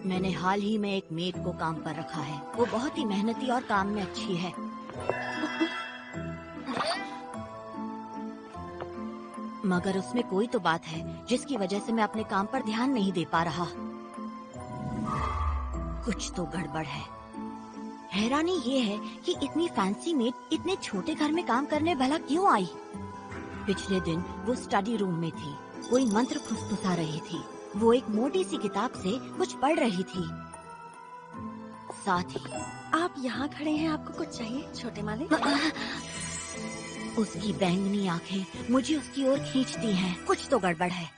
मैंने हाल ही में एक मेड को काम पर रखा है। वो बहुत ही मेहनती और काम में अच्छी है। मगर उसमें कोई तो बात है जिसकी वजह से मैं अपने काम पर ध्यान नहीं दे पा रहा। कुछ तो गड़बड़ है। हैरानी ये है कि इतनी फैंसी मेड इतने छोटे घर में काम करने भला क्यों आई? पिछले दिन वो स्टडी रूम में थी, कोई मंत्र फुसफुसा रही थी। वो एक मोटी सी किताब से कुछ पढ़ रही थी। साथ ही आप यहाँ खड़े हैं, आपको कुछ चाहिए छोटे मालिक? उसकी बैंगनी आंखें मुझे उसकी ओर खींचती हैं। कुछ तो गड़बड़ है।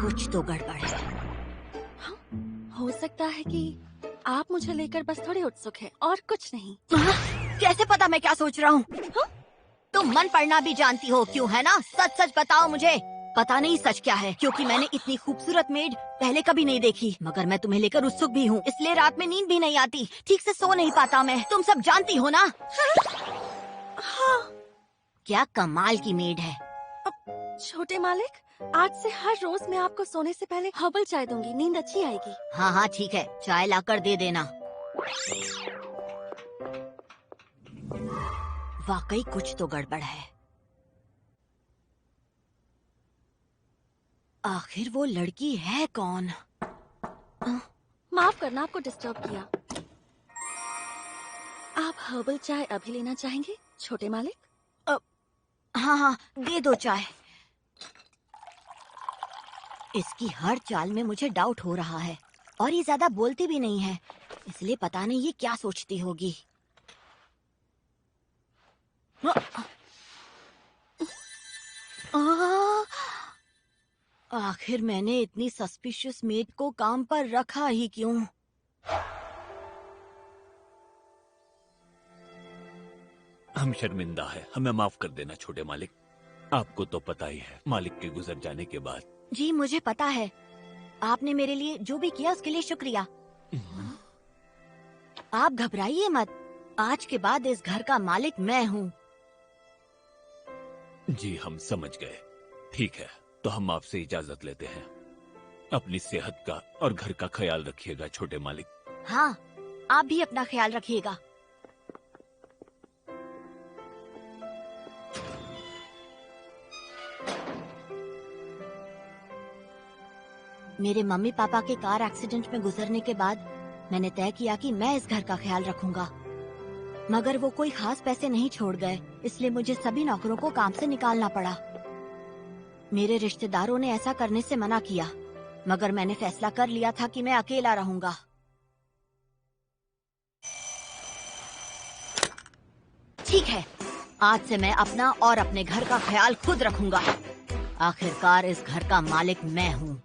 कुछ तो गड़बड़ है। हाँ, हो सकता है कि आप मुझे लेकर बस थोड़े उत्सुक हैं और कुछ नहीं। कैसे पता मैं क्या सोच रहा हूँ? तुम मन पढ़ना भी जानती हो क्यों, है ना? सच सच बताओ मुझे। पता नहीं सच क्या है, क्योंकि मैंने इतनी खूबसूरत मेड पहले कभी नहीं देखी। मगर मैं तुम्हें लेकर उत्सुक भी हूँ, इसलिए रात में नींद भी नहीं आती, ठीक से सो नहीं पाता मैं। तुम सब जानती हो ना? हाँ। क्या कमाल की मेड है। छोटे मालिक, आज से हर रोज मैं आपको सोने से पहले हर्बल चाय दूंगी, नींद अच्छी आएगी। हाँ हाँ ठीक है, चाय लाकर दे देना। वाकई कुछ तो गड़बड़ है। आखिर वो लड़की है कौन? माफ करना आपको डिस्टर्ब किया। आप हर्बल चाय अभी लेना चाहेंगे छोटे मालिक? हाँ हाँ दे दो चाय। इसकी हर चाल में मुझे डाउट हो रहा है और ये ज्यादा बोलती भी नहीं है, इसलिए पता नहीं ये क्या सोचती होगी। आखिर मैंने इतनी सस्पिशियस मेड को काम पर रखा ही क्यों? हम शर्मिंदा है, हमें माफ कर देना छोटे मालिक। आपको तो पता ही है, मालिक के गुजर जाने के बाद। जी मुझे पता है, आपने मेरे लिए जो भी किया उसके लिए शुक्रिया। आप घबराइए मत, आज के बाद इस घर का मालिक मैं हूँ। जी हम समझ गए। ठीक है, तो हम आपसे इजाजत लेते हैं। अपनी सेहत का और घर का ख्याल रखिएगा छोटे मालिक। हाँ, आप भी अपना ख्याल रखिएगा। मेरे मम्मी पापा के कार एक्सीडेंट में गुजरने के बाद मैंने तय किया कि मैं इस घर का ख्याल रखूंगा। मगर वो कोई खास पैसे नहीं छोड़ गए, इसलिए मुझे सभी नौकरों को काम से निकालना पड़ा। मेरे रिश्तेदारों ने ऐसा करने से मना किया, मगर मैंने फैसला कर लिया था कि मैं अकेला रहूंगा। ठीक है, आज से मैं अपना और अपने घर का ख्याल खुद रखूंगा। आखिरकार इस घर का मालिक मैं हूँ।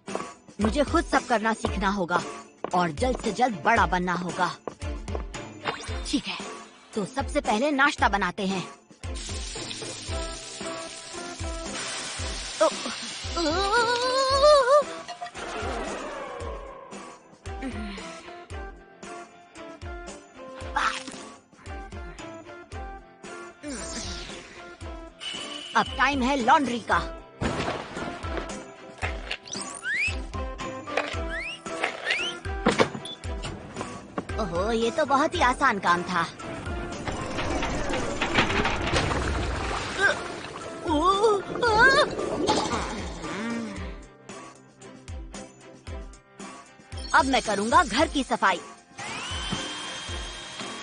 मुझे खुद सब करना सीखना होगा और जल्द से जल्द बड़ा बनना होगा। ठीक है, तो सबसे पहले नाश्ता बनाते हैं। अब टाइम है लॉन्ड्री का। ओहो, ये तो बहुत ही आसान काम था। अब मैं करूंगा घर की सफाई।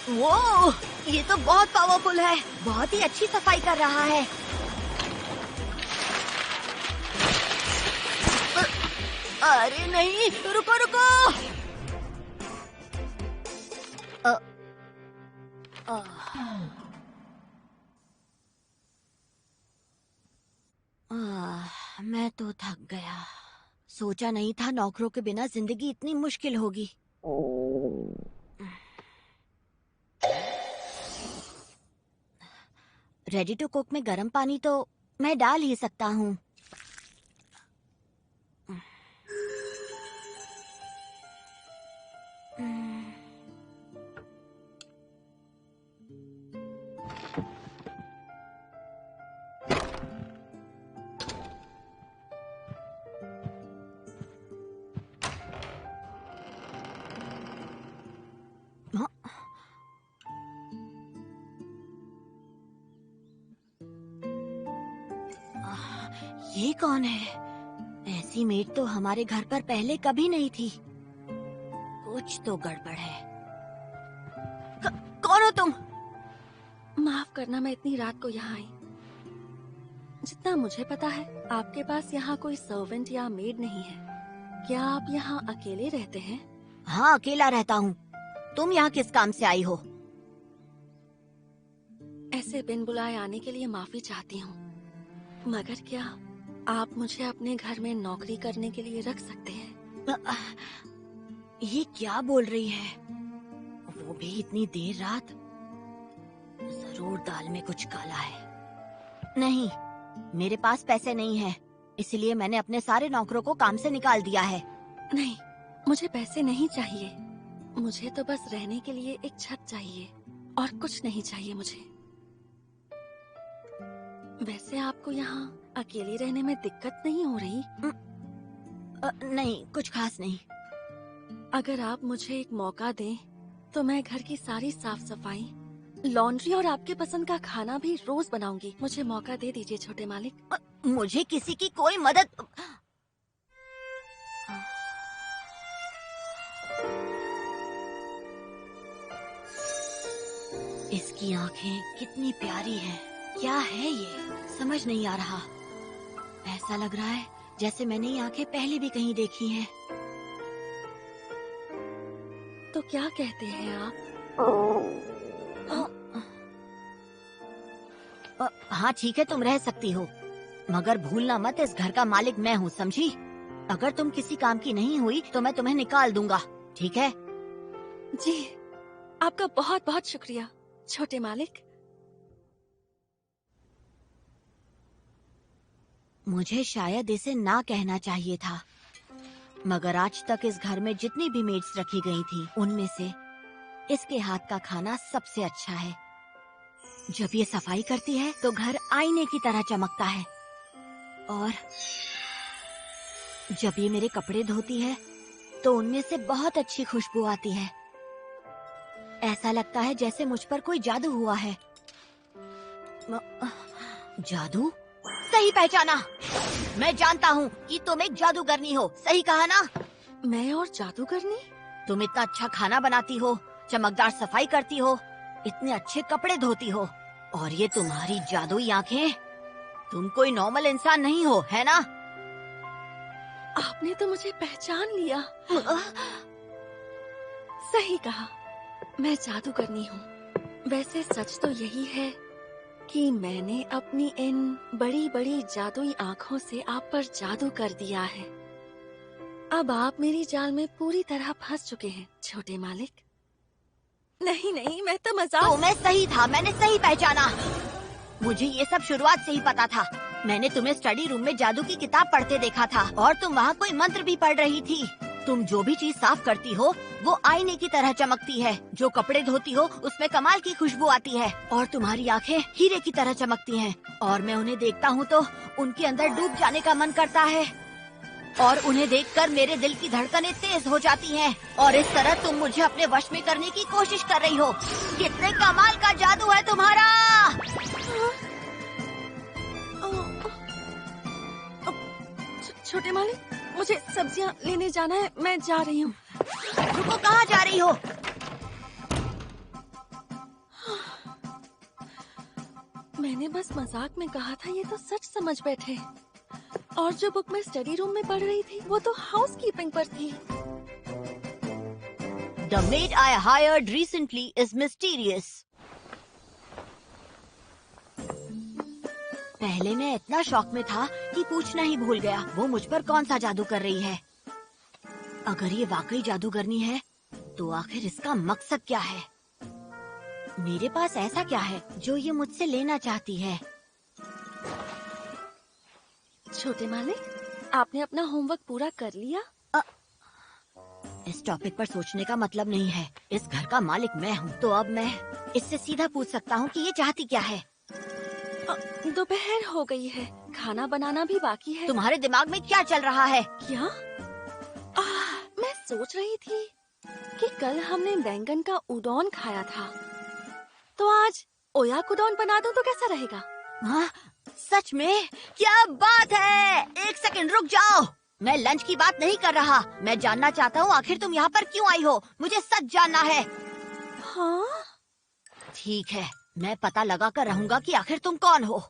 वो, ये तो बहुत पावरफुल है, बहुत ही अच्छी सफाई कर रहा है। अरे नहीं, रुको रुको। मैं तो थक गया। सोचा नहीं था नौकरों के बिना जिंदगी इतनी मुश्किल होगी। रेडी टू कुक में गर्म पानी तो मैं डाल ही सकता हूँ। ये कौन है? ऐसी मेड तो हमारे घर पर पहले कभी नहीं थी। कुछ तो गड़बड़ है। कौन हो तुम? माफ करना, मैं इतनी रात को यहाँ आई। जितना मुझे पता है आपके पास यहाँ कोई सर्वेंट या मेड नहीं है। क्या आप यहाँ अकेले रहते हैं? हाँ, अकेला रहता हूँ। तुम यहाँ किस काम से आई हो? ऐसे बिन बुलाए आने के लिए माफी चाहती हूँ, मगर क्या आप मुझे अपने घर में नौकरी करने के लिए रख सकते हैं? ये क्या बोल रही है? वो भी इतनी देर रात? जरूर दाल में कुछ काला है। नहीं, मेरे पास पैसे नहीं है, इसलिए मैंने अपने सारे नौकरों को काम से निकाल दिया है। नहीं, मुझे पैसे नहीं चाहिए। मुझे तो बस रहने के लिए एक छत चाहिए और कुछ नहीं चाहिए मुझे। वैसे आपको यहाँ अकेले रहने में दिक्कत नहीं हो रही? नहीं, कुछ खास नहीं। अगर आप मुझे एक मौका दें तो मैं घर की सारी साफ सफाई, लॉन्ड्री और आपके पसंद का खाना भी रोज बनाऊंगी। मुझे मौका दे दीजिए छोटे मालिक। मुझे किसी की कोई मदद। इसकी आंखें कितनी प्यारी हैं। क्या है ये? समझ नहीं आ रहा। ऐसा लग रहा है जैसे मैंने ये आंखें पहले भी कहीं देखी हैं। तो क्या कहते हैं आप? हाँ ठीक है, तुम रह सकती हो, मगर भूलना मत इस घर का मालिक मैं हूँ, समझी? अगर तुम किसी काम की नहीं हुई तो मैं तुम्हें निकाल दूंगा, ठीक है? जी, आपका बहुत बहुत शुक्रिया छोटे मालिक। मुझे शायद इसे ना कहना चाहिए था, मगर आज तक इस घर में जितनी भी मेड्स रखी गई थी, उनमें से इसके हाथ का खाना सबसे अच्छा है। जब ये सफाई करती है तो घर आईने की तरह चमकता है, और जब ये मेरे कपड़े धोती है तो उनमें से बहुत अच्छी खुशबू आती है। ऐसा लगता है जैसे मुझ पर कोई जादू हुआ है। जादू? सही पहचाना। मैं जानता हूँ कि तुम एक जादूगरनी हो, सही कहा ना? मैं और जादूगरनी? तुम इतना अच्छा खाना बनाती हो, चमकदार सफाई करती हो, इतने अच्छे कपड़े धोती हो, और ये तुम्हारी जादुई आंखें। तुम कोई नॉर्मल इंसान नहीं हो, है ना? आपने तो मुझे पहचान लिया। सही कहा, मैं जादूगरनी हूँ। वैसे सच तो यही है कि मैंने अपनी इन बड़ी बड़ी जादुई आँखों से आप पर जादू कर दिया है। अब आप मेरी जाल में पूरी तरह फंस चुके हैं छोटे मालिक। नहीं नहीं, मैं तो मजाक। तो मैं सही था, मैंने सही पहचाना। मुझे ये सब शुरुआत से ही पता था। मैंने तुम्हें स्टडी रूम में जादू की किताब पढ़ते देखा था और तुम वहाँ कोई मंत्र भी पढ़ रही थी। तुम जो भी चीज साफ करती हो वो आईने की तरह चमकती है। जो कपड़े धोती हो उसमें कमाल की खुशबू आती है और तुम्हारी आंखें हीरे की तरह चमकती हैं। और मैं उन्हें देखता हूँ तो उनके अंदर डूब जाने का मन करता है और उन्हें देखकर मेरे दिल की धड़कनें तेज हो जाती हैं। और इस तरह तुम मुझे अपने वश में करने की कोशिश कर रही हो। कितने कमाल का जादू है तुम्हारा। छोटे मालिक, मुझे सब्जियां लेने जाना है, मैं जा रही हूँ। रुको, कहाँ जा रही हो? मैंने बस मजाक में कहा था, ये तो सच समझ बैठे। और जो बुक मैं स्टडी रूम में पढ़ रही थी वो तो हाउसकीपिंग पर थी। The maid I hired recently is mysterious. पहले मैं इतना शौक में था कि पूछना ही भूल गया वो मुझ पर कौन सा जादू कर रही है। अगर ये वाकई जादूगरनी है तो आखिर इसका मकसद क्या है? मेरे पास ऐसा क्या है जो ये मुझसे लेना चाहती है? छोटे मालिक, आपने अपना होमवर्क पूरा कर लिया? इस टॉपिक पर सोचने का मतलब नहीं है। इस घर का मालिक मैं हूँ, तो अब मैं इससे सीधा पूछ सकता हूँ कि ये चाहती क्या है। दोपहर हो गई है, खाना बनाना भी बाकी है। तुम्हारे दिमाग में क्या चल रहा है? क्या? मैं सोच रही थी कि कल हमने बैंगन का उडोन खाया था, तो आज ओयाकुडोन बना दूं तो कैसा रहेगा? हाँ, सच में? क्या बात है! एक सेकंड रुक जाओ, मैं लंच की बात नहीं कर रहा। मैं जानना चाहता हूँ आखिर तुम यहाँ पर क्यों आई हो। मुझे सच जानना है। हाँ? ठीक है, मैं पता लगा कर रहूंगा कि आखिर तुम कौन हो।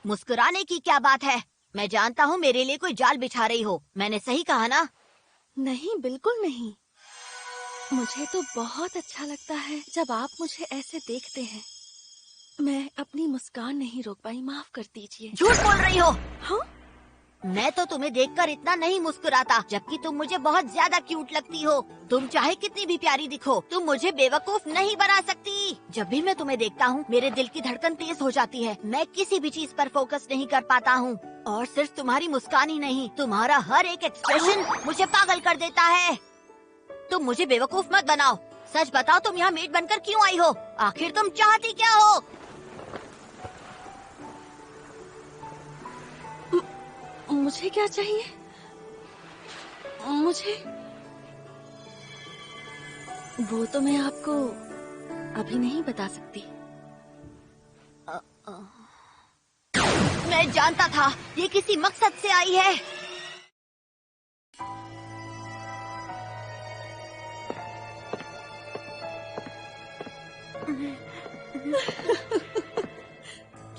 मुस्कुराने की क्या बात है? मैं जानता हूँ मेरे लिए कोई जाल बिछा रही हो। मैंने सही कहा ना? नहीं, बिल्कुल नहीं। मुझे तो बहुत अच्छा लगता है जब आप मुझे ऐसे देखते हैं। मैं अपनी मुस्कान नहीं रोक पाई, माफ कर दीजिए। झूठ बोल रही हो। हाँ? मैं तो तुम्हें देखकर इतना नहीं मुस्कुराता, जबकि तुम मुझे बहुत ज्यादा क्यूट लगती हो। तुम चाहे कितनी भी प्यारी दिखो, तुम मुझे बेवकूफ नहीं बना सकती। जब भी मैं तुम्हें देखता हूँ मेरे दिल की धड़कन तेज हो जाती है। मैं किसी भी चीज पर फोकस नहीं कर पाता हूँ। और सिर्फ तुम्हारी मुस्कान ही नहीं, तुम्हारा हर एक एक्सप्रेशन मुझे पागल कर देता है। तुम मुझे बेवकूफ मत बनाओ। सच बताओ, तुम यहाँ मेड बनकर क्यों आई हो? आखिर तुम चाहती क्या हो? मुझे क्या चाहिए? मुझे वो तो मैं आपको अभी नहीं बता सकती। मैं जानता था ये किसी मकसद से आई है।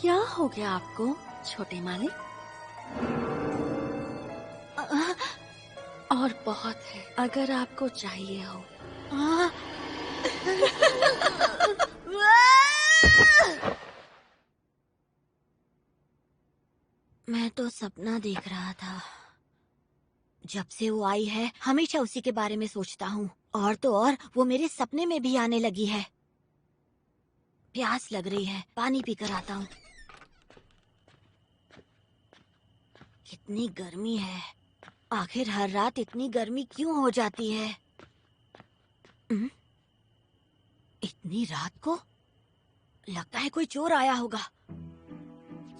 क्या हो गया आपको, छोटे मालिक? और बहुत है, अगर आपको चाहिए हो। मैं तो सपना देख रहा था। जब से वो आई है हमेशा उसी के बारे में सोचता हूँ। और तो और वो मेरे सपने में भी आने लगी है। प्यास लग रही है, पानी पीकर आता हूँ। कितनी गर्मी है। आखिर हर रात इतनी गर्मी क्यों हो जाती है? इतनी रात को? लगता है कोई चोर आया होगा।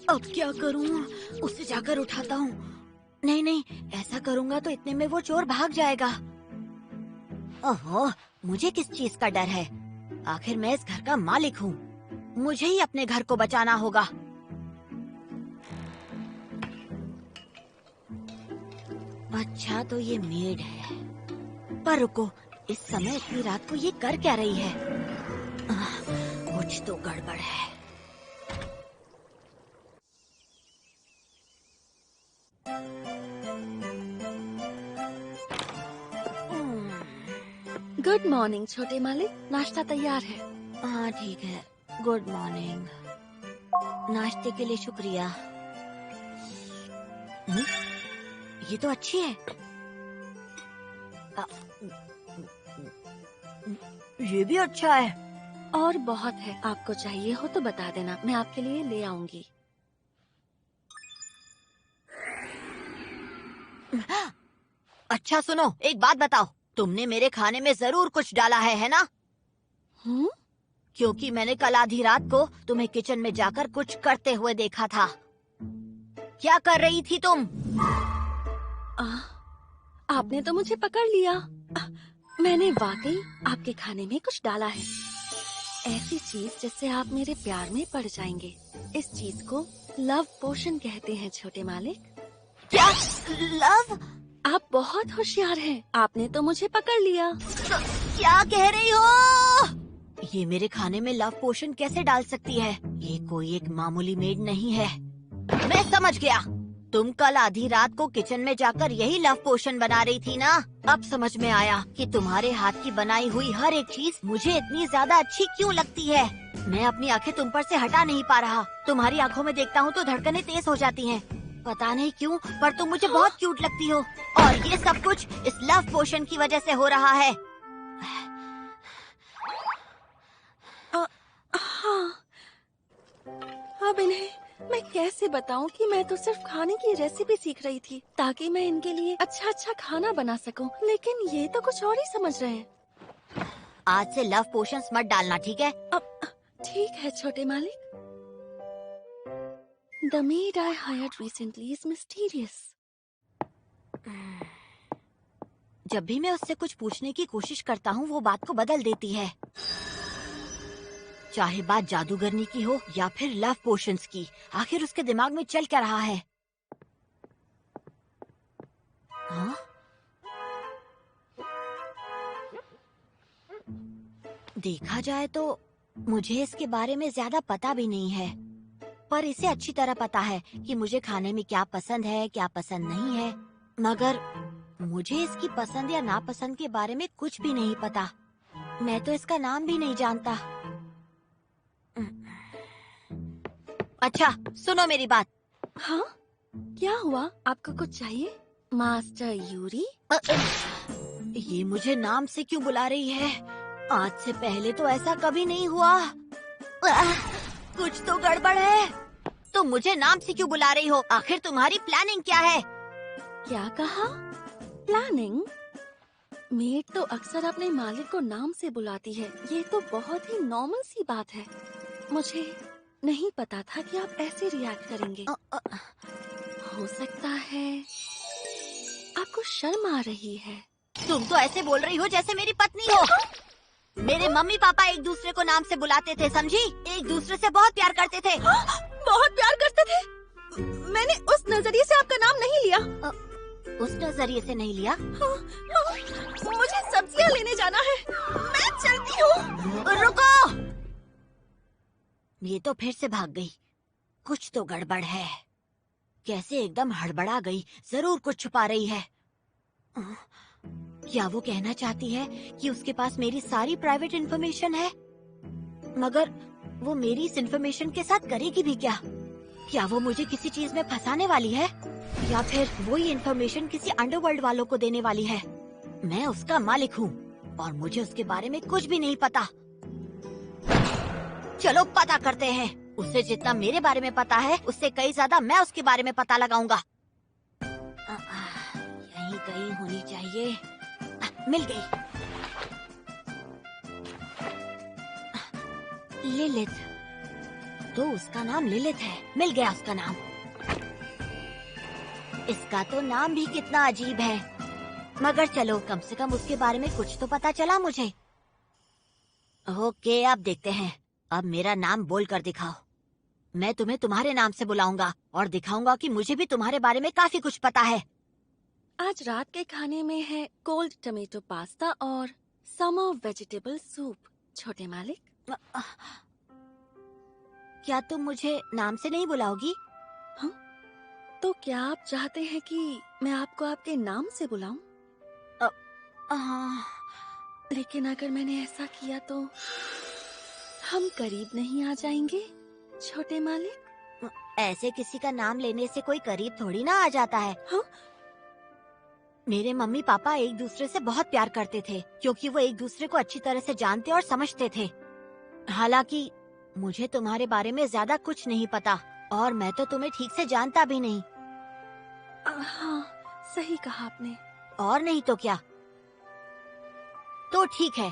अब क्या करूं? उसे जाकर उठाता हूँ। नहीं नहीं, ऐसा करूंगा तो इतने में वो चोर भाग जाएगा। ओहो, मुझे किस चीज का डर है? आखिर मैं इस घर का मालिक हूँ। मुझे ही अपने घर को बचाना होगा। अच्छा, तो ये मेड है। पर रुको, इस समय इतनी रात को ये कर क्या रही है? कुछ तो गड़बड़ है। गुड मॉर्निंग छोटे मालिक, नाश्ता तैयार है। हाँ ठीक है, गुड मॉर्निंग। नाश्ते के लिए शुक्रिया। ये तो अच्छी है। ये भी अच्छा है। और बहुत है, आपको चाहिए हो तो बता देना, मैं आपके लिए ले आऊंगी। अच्छा सुनो, एक बात बताओ, तुमने मेरे खाने में जरूर कुछ डाला है ना? क्योंकि मैंने कल आधी रात को तुम्हें किचन में जाकर कुछ करते हुए देखा था। क्या कर रही थी तुम? आपने तो मुझे पकड़ लिया। मैंने वाकई आपके खाने में कुछ डाला है, ऐसी चीज जिससे आप मेरे प्यार में पड़ जाएंगे। इस चीज को लव पोशन कहते हैं छोटे मालिक। क्या? लव? आप बहुत होशियार हैं। आपने तो मुझे पकड़ लिया। क्या कह रही हो? ये मेरे खाने में लव पोशन कैसे डाल सकती है? ये कोई एक मामूली मेड नहीं है। मैं समझ गया, तुम कल आधी रात को किचन में जाकर यही लव पोशन बना रही थी ना? अब समझ में आया कि तुम्हारे हाथ की बनाई हुई हर एक चीज मुझे इतनी ज्यादा अच्छी क्यों लगती है। मैं अपनी आंखें तुम पर से हटा नहीं पा रहा। तुम्हारी आंखों में देखता हूँ तो धड़कनें तेज हो जाती हैं। पता नहीं क्यों, पर तुम मुझे बहुत क्यूट लगती हो। और ये सब कुछ इस लव पोशन की वजह से हो रहा है। हाँ, अब इन्हें मैं कैसे बताऊं कि मैं तो सिर्फ खाने की रेसिपी सीख रही थी ताकि मैं इनके लिए अच्छा खाना बना सकूं, लेकिन ये तो कुछ और ही समझ रहे हैं। आज से लव पोशंस मत डालना, ठीक है? अब ठीक है छोटे मालिक। The maid I hired recently is mysterious. जब भी मैं उससे कुछ पूछने की कोशिश करता हूँ वो बात को बदल देती है। चाहे बात जादूगरनी की हो या फिर लव पोशंस की, आखिर उसके दिमाग में चल क्या रहा है? हाँ? देखा जाए तो मुझे इसके बारे में ज्यादा पता भी नहीं है, पर इसे अच्छी तरह पता है कि मुझे खाने में क्या पसंद है, क्या पसंद नहीं है। मगर मुझे इसकी पसंद या नापसंद के बारे में कुछ भी नहीं पता। मैं तो इसका नाम भी नहीं जानता। अच्छा सुनो मेरी बात। हाँ, क्या हुआ? आपको कुछ चाहिए मास्टर यूरी? ये मुझे नाम से क्यों बुला रही है? आज से पहले तो ऐसा कभी नहीं हुआ। कुछ तो गड़बड़ है। तुम मुझे नाम से क्यों बुला रही हो? आखिर तुम्हारी प्लानिंग क्या है? क्या कहा? प्लानिंग? मेड तो अक्सर अपने मालिक को नाम से बुलाती है। ये तो बहुत ही नॉर्मल सी बात है। मुझे नहीं पता था कि आप ऐसे रिएक्ट करेंगे। हो सकता है आपको शर्म आ रही है। तुम तो ऐसे बोल रही हो जैसे मेरी पत्नी हो। मेरे मम्मी पापा एक दूसरे को नाम से बुलाते थे, समझी? एक दूसरे से बहुत प्यार करते थे। बहुत प्यार करते थे? मैंने उस नजरिए से आपका नाम नहीं लिया। उस नजरिए से नहीं लिया? मुझे सब्जियां लेने जाना है, मैं चलती हूँ। रुको! ये तो फिर से भाग गई। कुछ तो गड़बड़ है। कैसे एकदम हड़बड़ा गई? जरूर कुछ छुपा रही है। क्या वो कहना चाहती है कि उसके पास मेरी सारी प्राइवेट इंफॉर्मेशन है? मगर वो मेरी इस इंफॉर्मेशन के साथ करेगी भी क्या? क्या वो मुझे किसी चीज में फंसाने वाली है? या फिर वो ये इंफॉर्मेशन किसी अंडरवर्ल्ड वालों को देने वाली है? मैं उसका मालिक हूँ और मुझे उसके बारे में कुछ भी नहीं पता। चलो पता करते हैं। उसे जितना मेरे बारे में पता है उससे कई ज्यादा मैं उसके बारे में पता लगाऊंगा। यहीं कहीं होनी चाहिए। मिल गई। लिलिथ। तो उसका नाम लिलिथ है। मिल गया उसका नाम। इसका तो नाम भी कितना अजीब है। मगर चलो, कम से कम उसके बारे में कुछ तो पता चला मुझे। ओके, अब देखते हैं। अब मेरा नाम बोल कर दिखाओ। मैं तुम्हें तुम्हारे नाम से बुलाऊंगा और दिखाऊंगा कि मुझे भी तुम्हारे बारे में काफी कुछ पता है। आज रात के खाने में है कोल्ड टमेटो पास्ता और समर वेजिटेबल सूप। छोटे मालिक, क्या तुम मुझे नाम से नहीं बुलाओगी? हाँ? तो क्या आप चाहते हैं कि मैं आपको आपके नाम से बुलाऊं? लेकिन अगर मैंने ऐसा किया तो हम करीब नहीं आ जाएंगे छोटे मालिक? ऐसे किसी का नाम लेने से कोई करीब थोड़ी ना आ जाता है। हाँ? मेरे मम्मी पापा एक दूसरे से बहुत प्यार करते थे क्योंकि वो एक दूसरे को अच्छी तरह से जानते और समझते थे। हालांकि मुझे तुम्हारे बारे में ज्यादा कुछ नहीं पता और मैं तो तुम्हें ठीक से जानता भी नहीं। हाँ, सही कहा आपने। और नहीं तो क्या। तो ठीक है,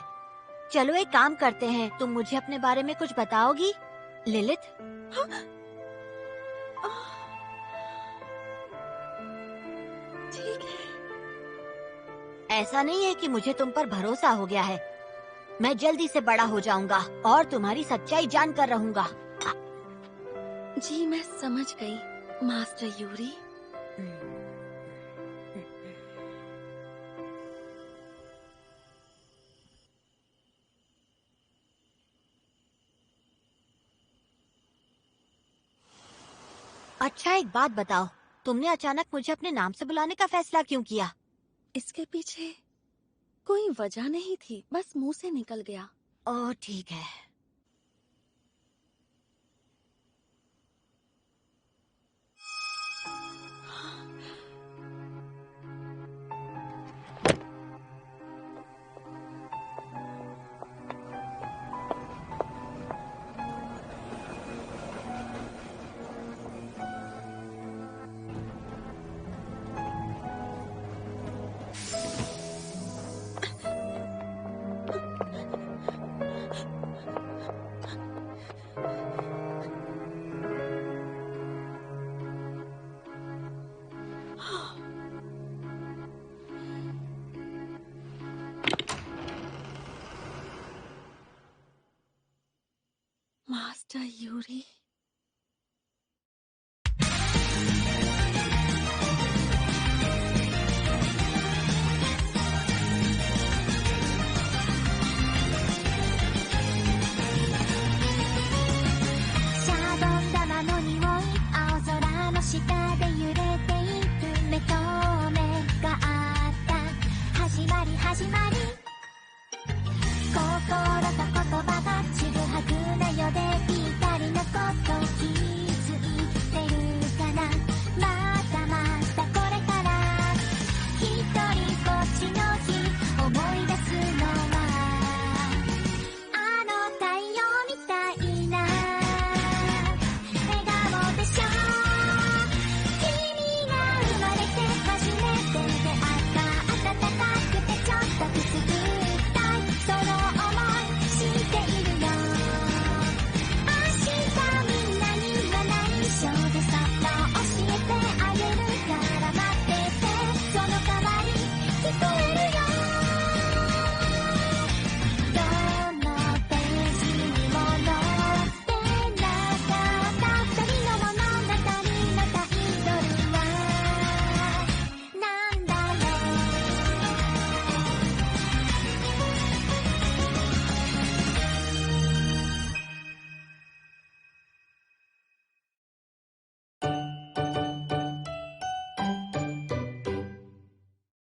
चलो एक काम करते हैं, तुम मुझे अपने बारे में कुछ बताओगी लिलित? ठीक है। ऐसा नहीं है कि मुझे तुम पर भरोसा हो गया है। मैं जल्दी से बड़ा हो जाऊंगा और तुम्हारी सच्चाई जानकर रहूंगा। जी मैं समझ गई मास्टर यूरी। अच्छा एक बात बताओ, तुमने अचानक मुझे अपने नाम से बुलाने का फैसला क्यों किया? इसके पीछे कोई वजह नहीं थी, बस मुंह से निकल गया। ओह ठीक है। Master Yuri.